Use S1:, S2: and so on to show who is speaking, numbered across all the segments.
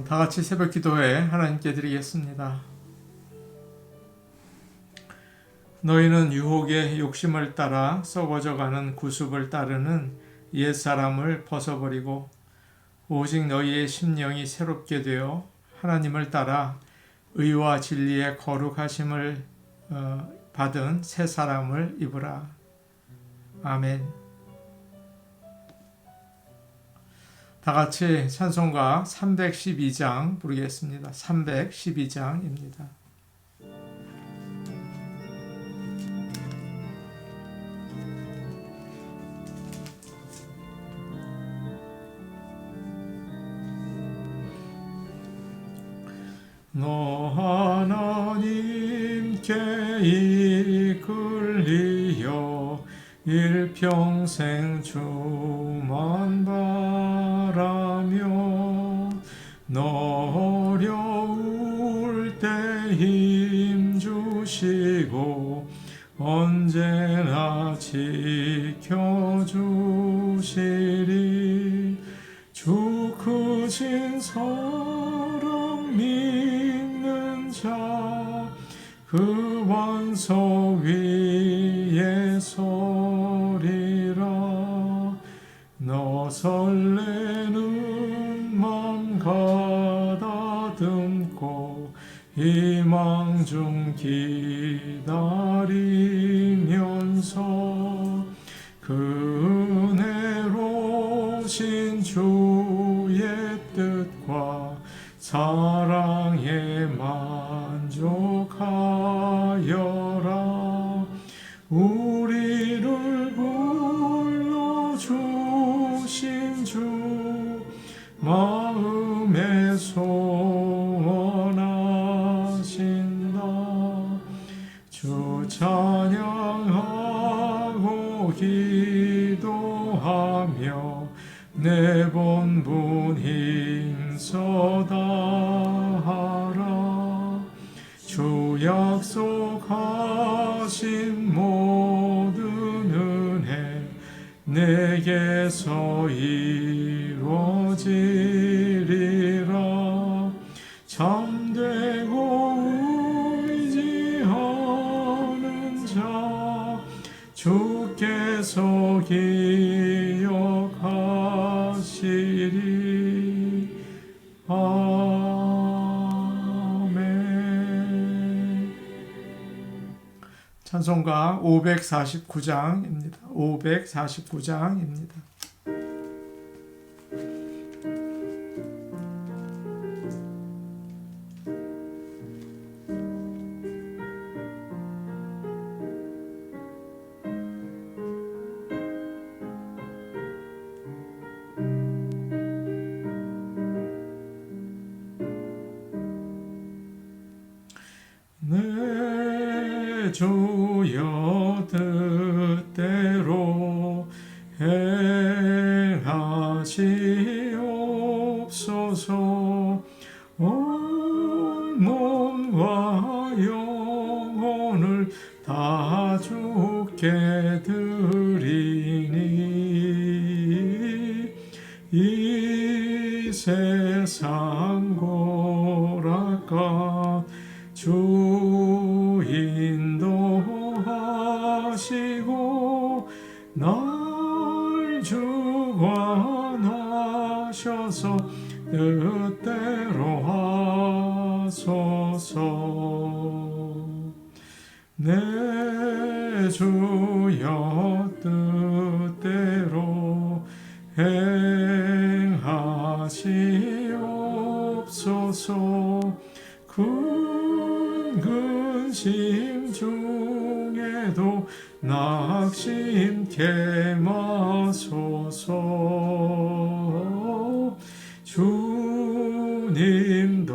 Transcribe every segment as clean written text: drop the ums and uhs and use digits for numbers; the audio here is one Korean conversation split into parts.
S1: 다 같이 새벽 기도회 하나님께 드리겠습니다. 너희는 유혹의 욕심을 따라 썩어져가는 구습을 따르는 옛사람을 벗어버리고 오직 너희의 심령이 새롭게 되어 하나님을 따라 의와 진리의 거룩하심을 받은 새 사람을 입으라. 아멘. 다 같이 찬송가 312장 부르겠습니다. 312장입니다. 너 하나님께 이끌리어 일평생 주만 바라며 너 어려울 때 힘주시고 언제나 지켜주시리. 주 크신 사랑 믿는 자 그 원소 위에 서리라. 너 설레는 맘 가다듬고 희망 중 기다리면서 그 은혜로신 주의 뜻과 사랑에 만족하여라. 우리를 불러주신 주 마음에 소원하신다. 주 찬양하고 기도하며 내 본분 힘써다하라. 주 약속하신 모든 은혜 내게서 이루어지리라. 참되고 의지하는 자 주께서 기억하시리. 아멘. 찬송가 549장입니다. 549장입니다. 내 주여 뜻대로 행하시옵소서. 온 몸과 영혼을 다 주께 드리니 이 세상 고락과 주 인도하시고 날 주관하셔서 뜻대로 하소서. 내 주여 뜻대로 행하시옵소서. 큰 근심 중에도 낙심케 마소서. 주님도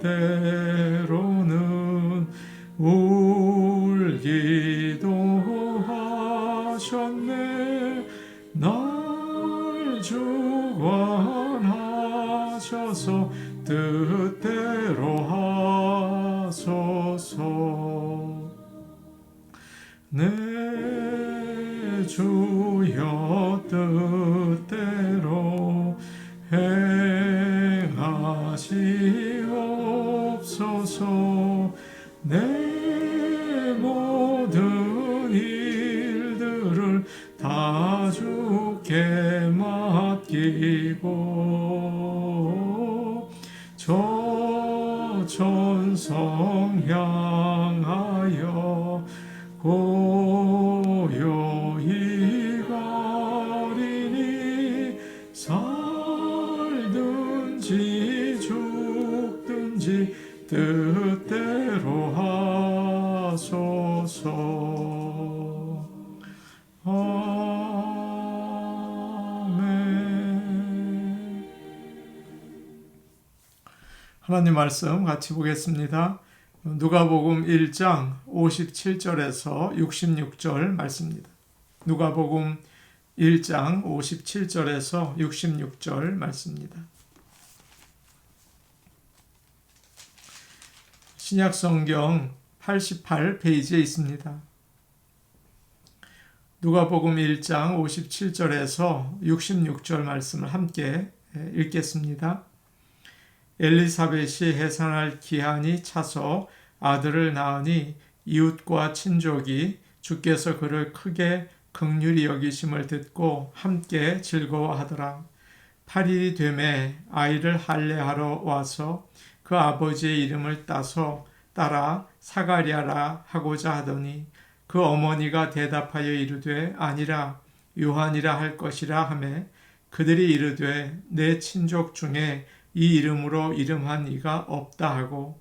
S1: 때로는 울기도 하셨네. 날 주관하셔서 뜻대로 하소서. 내 주여 뜻대로 행하시옵소서. 하시옵소서. 내 모든 일들을 다 주께 맡기고 저 천성 향하여 고요히 가리니 살든지 죽든지 뜻대로 하소서. 아멘. 하나님 말씀 같이 보겠습니다. 누가복음 1장 57절에서 66절 말씀입니다. 누가복음 1장 57절에서 66절 말씀입니다. 신약성경 88페이지에 있습니다. 누가복음 1장 57절에서 66절 말씀을 함께 읽겠습니다. 엘리사벳이 해산할 기한이 차서 아들을 낳으니 이웃과 친족이 주께서 그를 크게 긍휼히 여기심을 듣고 함께 즐거워하더라. 8일이 되매 아이를 할례하러 와서 그 아버지의 이름을 따라 사가랴라 하고자 하더니 그 어머니가 대답하여 이르되 아니라 요한이라 할 것이라 하매 그들이 이르되 내 친족 중에 이 이름으로 이름한 이가 없다 하고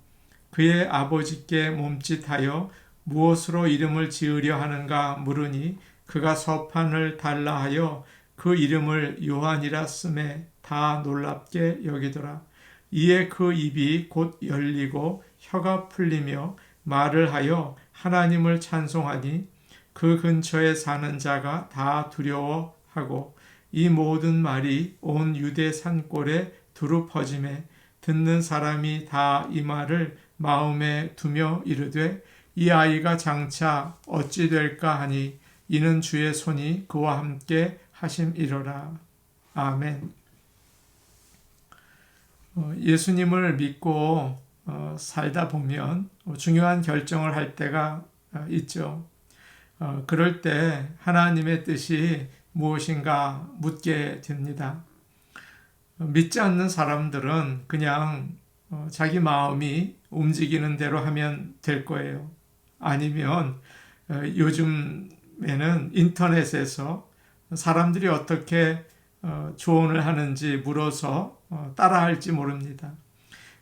S1: 그의 아버지께 몸짓하여 무엇으로 이름을 지으려 하는가 물으니 그가 서판을 달라 하여 그 이름을 요한이라 쓰매 다 놀랍게 여기더라. 이에 그 입이 곧 열리고 혀가 풀리며 말을 하여 하나님을 찬송하니 그 근처에 사는 자가 다 두려워하고 이 모든 말이 온 유대 산골에 두루 퍼짐에 듣는 사람이 다 이 말을 마음에 두며 이르되 이 아이가 장차 어찌 될까 하니 이는 주의 손이 그와 함께 하심이로라. 아멘. 예수님을 믿고 살다 보면 중요한 결정을 할 때가 있죠. 그럴 때 하나님의 뜻이 무엇인가 묻게 됩니다. 믿지 않는 사람들은 그냥 자기 마음이 움직이는 대로 하면 될 거예요. 아니면 요즘에는 인터넷에서 사람들이 어떻게 조언을 하는지 물어서 따라할지 모릅니다.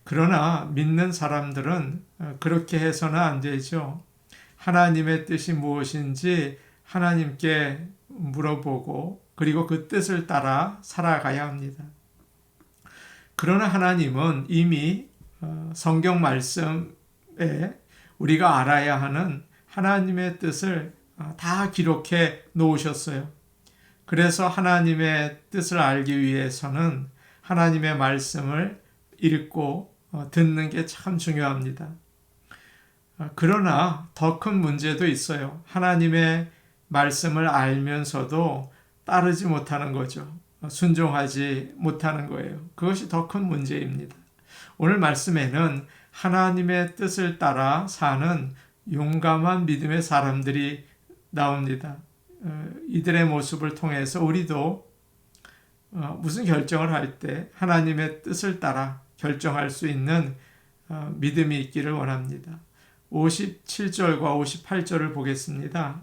S1: 그러나 믿는 사람들은 그렇게 해서는 안 되죠. 하나님의 뜻이 무엇인지 하나님께 물어보고 그리고 그 뜻을 따라 살아가야 합니다. 그러나 하나님은 이미 성경 말씀에 우리가 알아야 하는 하나님의 뜻을 다 기록해 놓으셨어요. 그래서 하나님의 뜻을 알기 위해서는 하나님의 말씀을 읽고 듣는 게 참 중요합니다. 그러나 더 큰 문제도 있어요. 하나님의 말씀을 알면서도 따르지 못하는 거죠. 순종하지 못하는 거예요. 그것이 더 큰 문제입니다. 오늘 말씀에는 하나님의 뜻을 따라 사는 용감한 믿음의 사람들이 나옵니다. 이들의 모습을 통해서 우리도 무슨 결정을 할 때 하나님의 뜻을 따라 결정할 수 있는 믿음이 있기를 원합니다. 57절과 58절을 보겠습니다.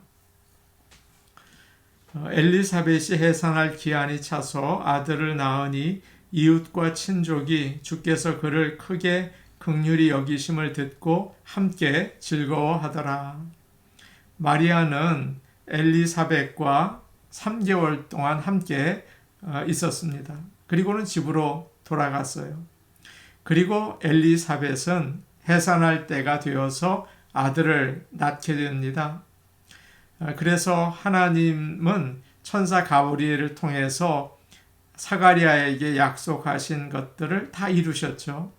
S1: 엘리사벳이 해산할 기한이 차서 아들을 낳으니 이웃과 친족이 주께서 그를 크게 긍휼히 여기심을 듣고 함께 즐거워하더라. 마리아는 엘리사벳과 3개월 동안 함께 있었습니다. 그리고는 집으로 돌아갔어요. 그리고 엘리사벳은 해산할 때가 되어서 아들을 낳게 됩니다. 그래서 하나님은 천사 가브리엘을 통해서 사가랴에게 약속하신 것들을 다 이루셨죠.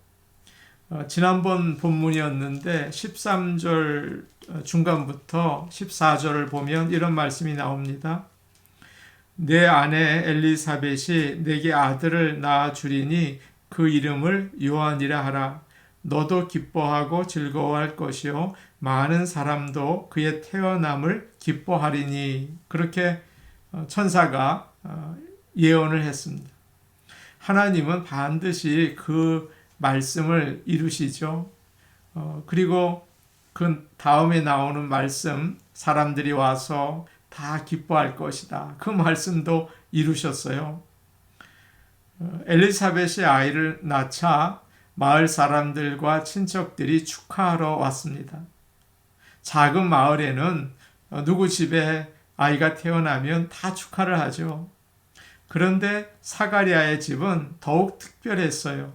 S1: 지난번 본문이었는데 13절 중간부터 14절을 보면 이런 말씀이 나옵니다. 내 아내 엘리사벳이 내게 아들을 낳아 주리니 그 이름을 요한이라 하라. 너도 기뻐하고 즐거워할 것이요 많은 사람도 그의 태어남을 기뻐하리니. 그렇게 천사가 예언을 했습니다. 하나님은 반드시 그 말씀을 이루시죠. 그리고 그 다음에 나오는 말씀, 사람들이 와서 다 기뻐할 것이다. 그 말씀도 이루셨어요. 엘리사벳이 아이를 낳자 마을 사람들과 친척들이 축하하러 왔습니다. 작은 마을에는 누구 집에 아이가 태어나면 다 축하를 하죠. 그런데 사가랴의 집은 더욱 특별했어요.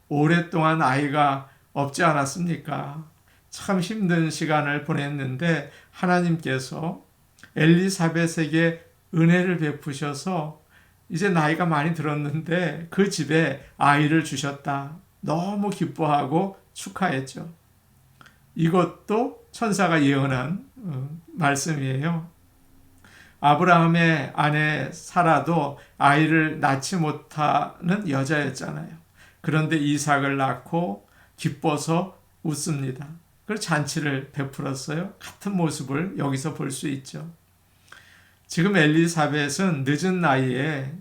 S1: 오랫동안 아이가 없지 않았습니까? 참 힘든 시간을 보냈는데 하나님께서 엘리사벳에게 은혜를 베푸셔서 이제 나이가 많이 들었는데 그 집에 아이를 주셨다. 너무 기뻐하고 축하했죠. 이것도 천사가 예언한 말씀이에요. 아브라함의 아내 사라도 아이를 낳지 못하는 여자였잖아요. 그런데 이삭을 낳고 기뻐서 웃습니다. 그래서 잔치를 베풀었어요. 같은 모습을 여기서 볼 수 있죠. 지금 엘리사벳은 늦은 나이에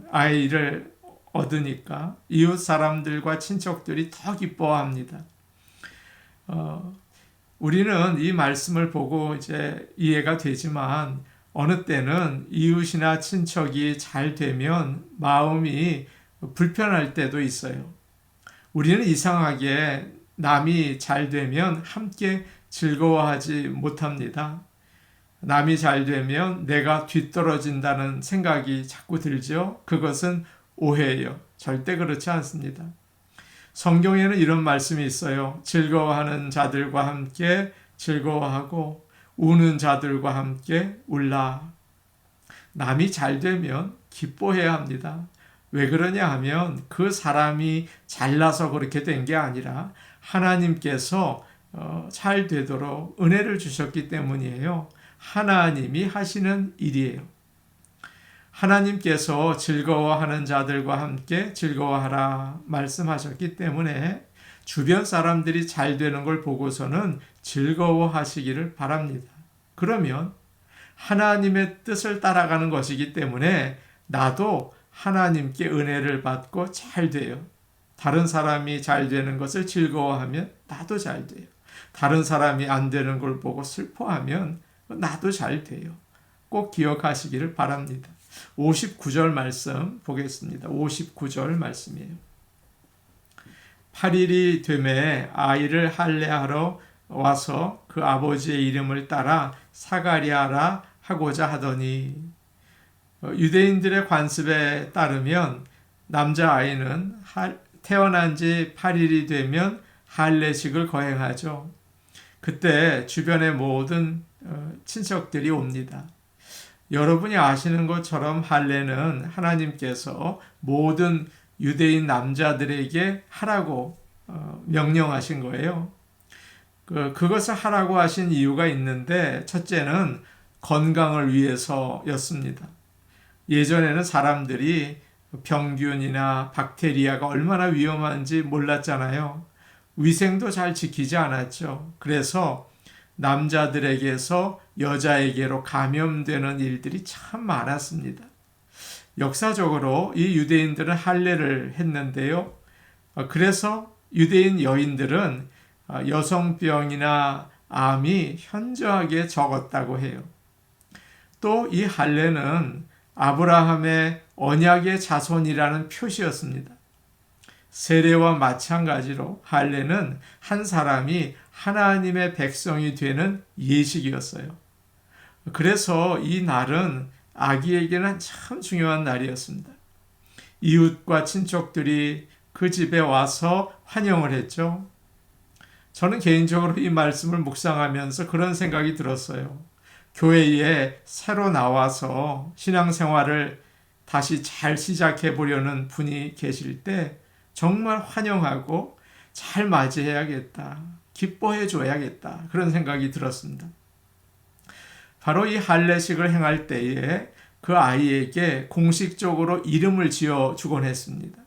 S1: 아이를 얻으니까 이웃 사람들과 친척들이 더 기뻐합니다. 우리는 이 말씀을 보고 이제 이해가 되지만 어느 때는 이웃이나 친척이 잘 되면 마음이 불편할 때도 있어요. 우리는 이상하게 남이 잘 되면 함께 즐거워하지 못합니다. 남이 잘 되면 내가 뒤떨어진다는 생각이 자꾸 들죠. 그것은 오해예요. 절대 그렇지 않습니다. 성경에는 이런 말씀이 있어요. 즐거워하는 자들과 함께 즐거워하고 우는 자들과 함께 울라. 남이 잘 되면 기뻐해야 합니다. 왜 그러냐 하면 그 사람이 잘나서 그렇게 된 게 아니라 하나님께서 잘 되도록 은혜를 주셨기 때문이에요. 하나님이 하시는 일이에요. 하나님께서 즐거워하는 자들과 함께 즐거워하라 말씀하셨기 때문에 주변 사람들이 잘 되는 걸 보고서는 즐거워하시기를 바랍니다. 그러면 하나님의 뜻을 따라가는 것이기 때문에 나도 하나님께 은혜를 받고 잘 돼요. 다른 사람이 잘 되는 것을 즐거워하면 나도 잘 돼요. 다른 사람이 안 되는 걸 보고 슬퍼하면 나도 잘 돼요. 꼭 기억하시기를 바랍니다. 59절 말씀 보겠습니다. 59절 말씀이에요. 8일이 되매 아이를 할례하러 와서 그 아버지의 이름을 따라 사가랴라 하고자 하더니, 유대인들의 관습에 따르면 남자아이는 태어난 지 8일이 되면 할례식을 거행하죠. 그때 주변의 모든 친척들이 옵니다. 여러분이 아시는 것처럼 할례는 하나님께서 모든 유대인 남자들에게 하라고 명령하신 거예요. 그것을 하라고 하신 이유가 있는데 첫째는 건강을 위해서였습니다. 예전에는 사람들이 병균이나 박테리아가 얼마나 위험한지 몰랐잖아요. 위생도 잘 지키지 않았죠. 그래서 남자들에게서 여자에게로 감염되는 일들이 참 많았습니다. 역사적으로 이 유대인들은 할례를 했는데요. 그래서 유대인 여인들은 여성병이나 암이 현저하게 적었다고 해요. 또 이 할례는 아브라함의 언약의 자손이라는 표시였습니다. 세례와 마찬가지로 할례는 한 사람이 하나님의 백성이 되는 예식이었어요. 그래서 이 날은 아기에게는 참 중요한 날이었습니다. 이웃과 친척들이 그 집에 와서 환영을 했죠. 저는 개인적으로 이 말씀을 묵상하면서 그런 생각이 들었어요. 교회에 새로 나와서 신앙생활을 다시 잘 시작해 보려는 분이 계실 때 정말 환영하고 잘 맞이해야겠다, 기뻐해 줘야겠다, 그런 생각이 들었습니다. 바로 이 할례식을 행할 때에 그 아이에게 공식적으로 이름을 지어 주곤 했습니다.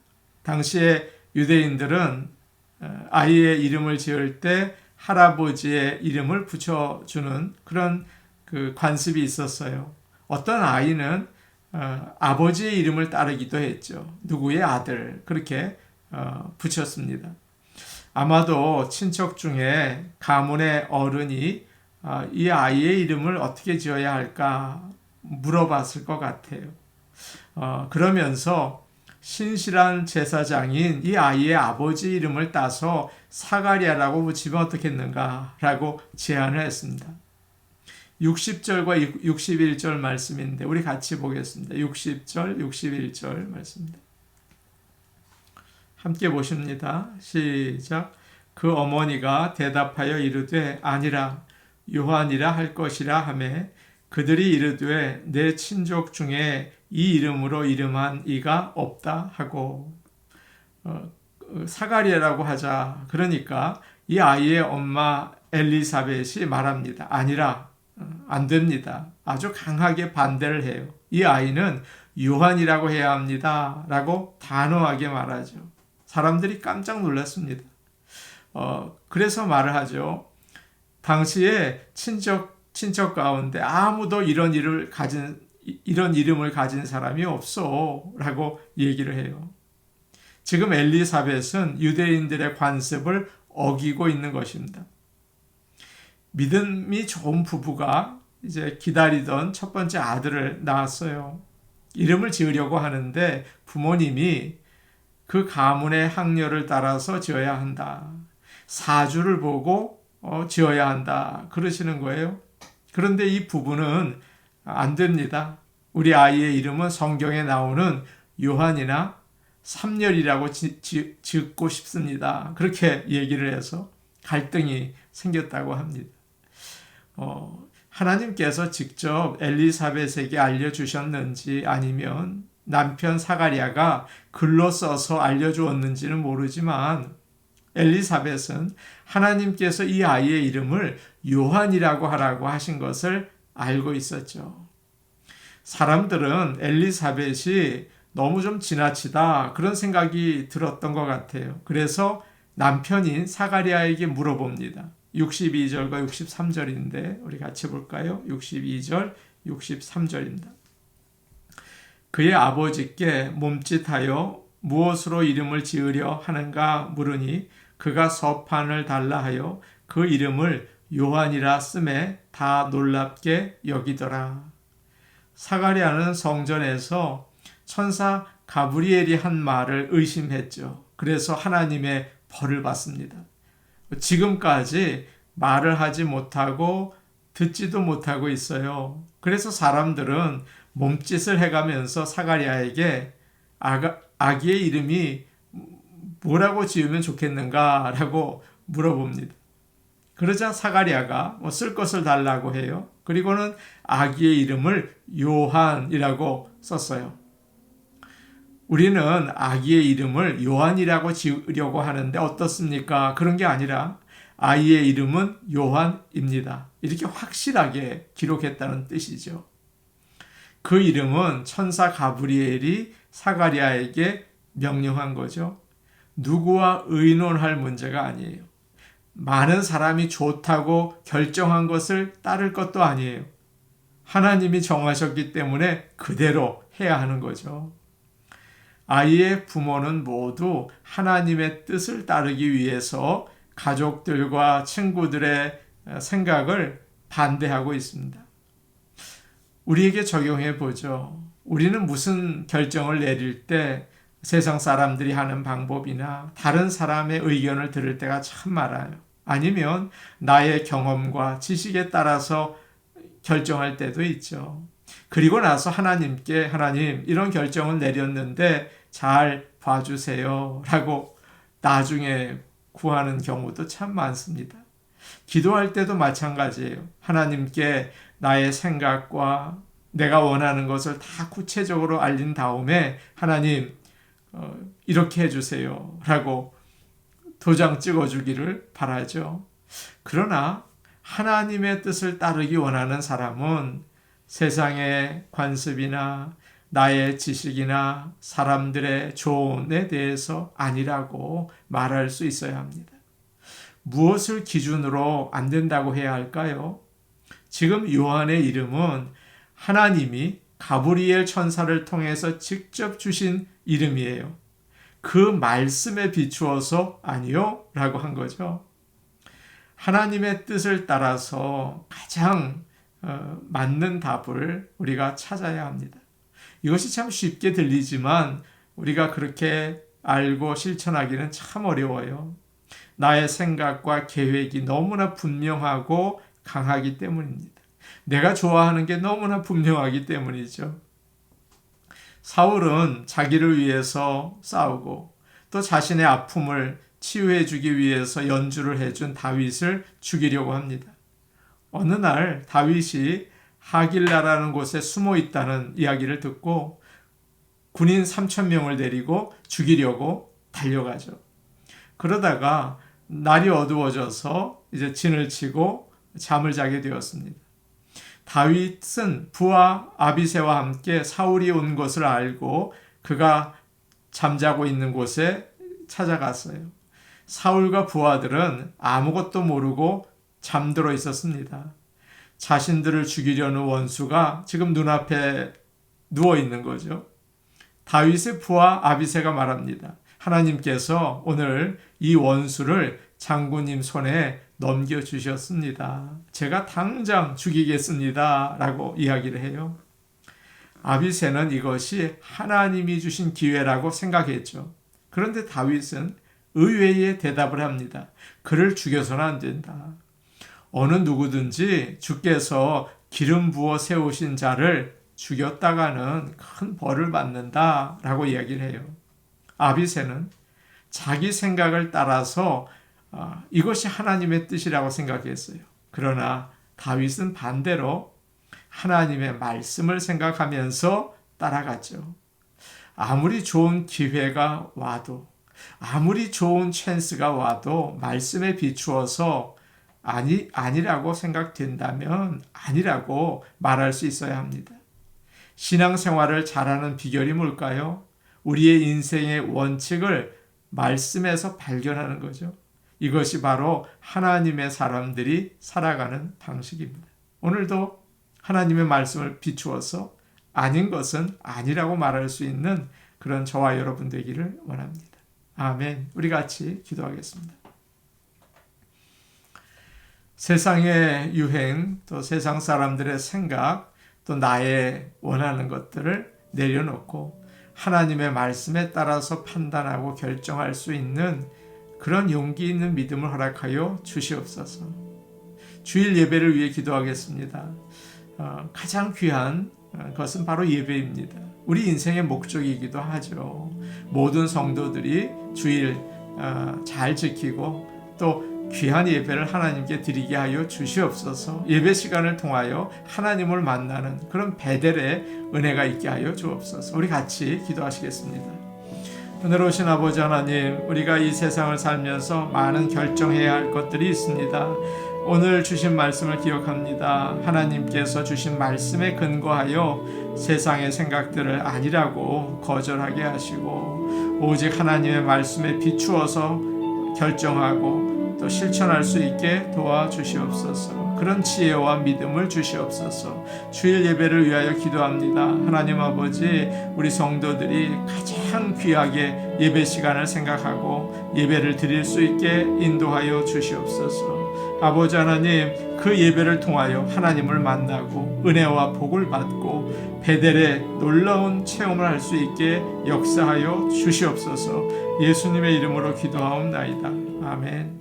S1: 당시에 유대인들은 아이의 이름을 지을 때 할아버지의 이름을 붙여주는 그런 그 관습이 있었어요. 어떤 아이는 아버지의 이름을 따르기도 했죠. 누구의 아들 그렇게 붙였습니다. 아마도 친척 중에 가문의 어른이 이 아이의 이름을 어떻게 지어야 할까 물어봤을 것 같아요. 그러면서 신실한 제사장인 이 아이의 아버지 이름을 따서 사가랴라고 붙이면 어떻겠는가라고 제안을 했습니다. 60절과 61절 말씀인데 우리 같이 보겠습니다. 60절, 61절 말씀입니다. 함께 보십니다. 시작. 그 어머니가 대답하여 이르되 아니라 요한이라 할 것이라 하매 그들이 이르되 내 친족 중에 이 이름으로 이름한 이가 없다 하고 사가랴라고 하자. 그러니까 이 아이의 엄마 엘리사벳이 말합니다. 아니라 안 됩니다. 아주 강하게 반대를 해요. 이 아이는 요한이라고 해야 합니다. 라고 단호하게 말하죠. 사람들이 깜짝 놀랐습니다. 그래서 말을 하죠. 당시에 친척 가운데 아무도 이런 이름을 가진 사람이 없어. 라고 얘기를 해요. 지금 엘리사벳은 유대인들의 관습을 어기고 있는 것입니다. 믿음이 좋은 부부가 이제 기다리던 첫 번째 아들을 낳았어요. 이름을 지으려고 하는데 부모님이 그 가문의 학렬을 따라서 지어야 한다. 사주를 보고 지어야 한다. 그러시는 거예요. 그런데 이 부부는 안 됩니다. 우리 아이의 이름은 성경에 나오는 요한이나 삼열이라고 짓고 싶습니다. 그렇게 얘기를 해서 갈등이 생겼다고 합니다. 하나님께서 직접 엘리사벳에게 알려주셨는지 아니면 남편 사가랴가 글로 써서 알려주었는지는 모르지만 엘리사벳은 하나님께서 이 아이의 이름을 요한이라고 하라고 하신 것을 알고 있었죠. 사람들은 엘리사벳이 너무 좀 지나치다 그런 생각이 들었던 것 같아요. 그래서 남편인 사가랴에게 물어봅니다. 62절과 63절인데 우리 같이 볼까요? 62절, 63절입니다. 그의 아버지께 몸짓하여 무엇으로 이름을 지으려 하는가 물으니 그가 서판을 달라 하여 그 이름을 요한이라 쓰매 다 놀랍게 여기더라. 사가랴는 성전에서 천사 가브리엘이 한 말을 의심했죠. 그래서 하나님의 벌을 받습니다. 지금까지 말을 하지 못하고 듣지도 못하고 있어요. 그래서 사람들은 몸짓을 해가면서 사가랴에게 아기의 이름이 뭐라고 지으면 좋겠는가라고 물어봅니다. 그러자 사가랴가 쓸 것을 달라고 해요. 그리고는 아기의 이름을 요한이라고 썼어요. 우리는 아기의 이름을 요한이라고 지으려고 하는데 어떻습니까? 그런 게 아니라 아이의 이름은 요한입니다. 이렇게 확실하게 기록했다는 뜻이죠. 그 이름은 천사 가브리엘이 사가랴에게 명령한 거죠. 누구와 의논할 문제가 아니에요. 많은 사람이 좋다고 결정한 것을 따를 것도 아니에요. 하나님이 정하셨기 때문에 그대로 해야 하는 거죠. 아이의 부모는 모두 하나님의 뜻을 따르기 위해서 가족들과 친구들의 생각을 반대하고 있습니다. 우리에게 적용해 보죠. 우리는 무슨 결정을 내릴 때 세상 사람들이 하는 방법이나 다른 사람의 의견을 들을 때가 참 많아요. 아니면 나의 경험과 지식에 따라서 결정할 때도 있죠. 그리고 나서 하나님께 하나님 이런 결정을 내렸는데 잘 봐주세요 라고 나중에 구하는 경우도 참 많습니다. 기도할 때도 마찬가지예요. 하나님께 나의 생각과 내가 원하는 것을 다 구체적으로 알린 다음에 하나님 이렇게 해주세요 라고 도장 찍어주기를 바라죠. 그러나 하나님의 뜻을 따르기 원하는 사람은 세상의 관습이나 나의 지식이나 사람들의 조언에 대해서 아니라고 말할 수 있어야 합니다. 무엇을 기준으로 안 된다고 해야 할까요? 지금 요한의 이름은 하나님이 가브리엘 천사를 통해서 직접 주신 이름이에요. 그 말씀에 비추어서 아니요? 라고 한 거죠. 하나님의 뜻을 따라서 가장 맞는 답을 우리가 찾아야 합니다. 이것이 참 쉽게 들리지만 우리가 그렇게 알고 실천하기는 참 어려워요. 나의 생각과 계획이 너무나 분명하고 강하기 때문입니다. 내가 좋아하는 게 너무나 분명하기 때문이죠. 사울은 자기를 위해서 싸우고 또 자신의 아픔을 치유해 주기 위해서 연주를 해준 다윗을 죽이려고 합니다. 어느 날 다윗이 하길라라는 곳에 숨어 있다는 이야기를 듣고 군인 3,000명을 데리고 죽이려고 달려가죠. 그러다가 날이 어두워져서 이제 진을 치고 잠을 자게 되었습니다. 다윗은 부하 아비새와 함께 사울이 온 것을 알고 그가 잠자고 있는 곳에 찾아갔어요. 사울과 부하들은 아무것도 모르고 잠들어 있었습니다. 자신들을 죽이려는 원수가 지금 눈앞에 누워 있는 거죠. 다윗의 부하 아비새가 말합니다. 하나님께서 오늘 이 원수를 장군님 손에 넘겨주셨습니다. 제가 당장 죽이겠습니다. 라고 이야기를 해요. 아비새는 이것이 하나님이 주신 기회라고 생각했죠. 그런데 다윗은 의외의 대답을 합니다. 그를 죽여서는 안 된다. 어느 누구든지 주께서 기름 부어 세우신 자를 죽였다가는 큰 벌을 받는다 라고 이야기를 해요. 아비새는 자기 생각을 따라서 이것이 하나님의 뜻이라고 생각했어요. 그러나 다윗은 반대로 하나님의 말씀을 생각하면서 따라갔죠. 아무리 좋은 기회가 와도 아무리 좋은 찬스가 와도 말씀에 비추어서 아니라고 생각된다면 아니라고 말할 수 있어야 합니다. 신앙생활을 잘하는 비결이 뭘까요? 우리의 인생의 원칙을 말씀에서 발견하는 거죠. 이것이 바로 하나님의 사람들이 살아가는 방식입니다. 오늘도 하나님의 말씀을 비추어서 아닌 것은 아니라고 말할 수 있는 그런 저와 여러분 되기를 원합니다. 아멘. 우리 같이 기도하겠습니다. 세상의 유행, 또 세상 사람들의 생각, 또 나의 원하는 것들을 내려놓고 하나님의 말씀에 따라서 판단하고 결정할 수 있는 그런 용기 있는 믿음을 허락하여 주시옵소서. 주일 예배를 위해 기도하겠습니다. 가장 귀한 것은 바로 예배입니다. 우리 인생의 목적이기도 하죠. 모든 성도들이 주일 잘 지키고 또 귀한 예배를 하나님께 드리게 하여 주시옵소서. 예배 시간을 통하여 하나님을 만나는 그런 베델의 은혜가 있게 하여 주옵소서. 우리 같이 기도하시겠습니다. 은혜로우신 아버지 하나님, 우리가 이 세상을 살면서 많은 결정해야 할 것들이 있습니다. 오늘 주신 말씀을 기억합니다. 하나님께서 주신 말씀에 근거하여 세상의 생각들을 아니라고 거절하게 하시고 오직 하나님의 말씀에 비추어서 결정하고 또 실천할 수 있게 도와주시옵소서. 그런 지혜와 믿음을 주시옵소서. 주일 예배를 위하여 기도합니다. 하나님 아버지, 우리 성도들이 가장 귀하게 예배 시간을 생각하고 예배를 드릴 수 있게 인도하여 주시옵소서. 아버지 하나님, 그 예배를 통하여 하나님을 만나고 은혜와 복을 받고 베델의 놀라운 체험을 할 수 있게 역사하여 주시옵소서. 예수님의 이름으로 기도하옵나이다. 아멘.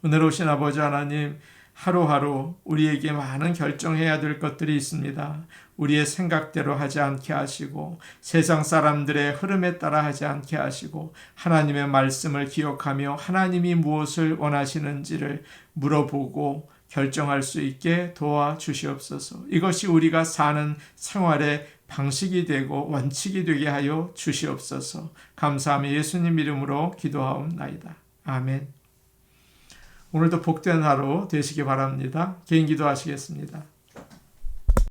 S1: 은혜로우신 아버지 하나님, 하루하루 우리에게 많은 결정해야 될 것들이 있습니다. 우리의 생각대로 하지 않게 하시고 세상 사람들의 흐름에 따라 하지 않게 하시고 하나님의 말씀을 기억하며 하나님이 무엇을 원하시는지를 물어보고 결정할 수 있게 도와주시옵소서. 이것이 우리가 사는 생활의 방식이 되고 원칙이 되게 하여 주시옵소서. 감사하며 예수님 이름으로 기도하옵나이다. 아멘. 오늘도 복된 하루 되시기 바랍니다. 개인 기도하시겠습니다.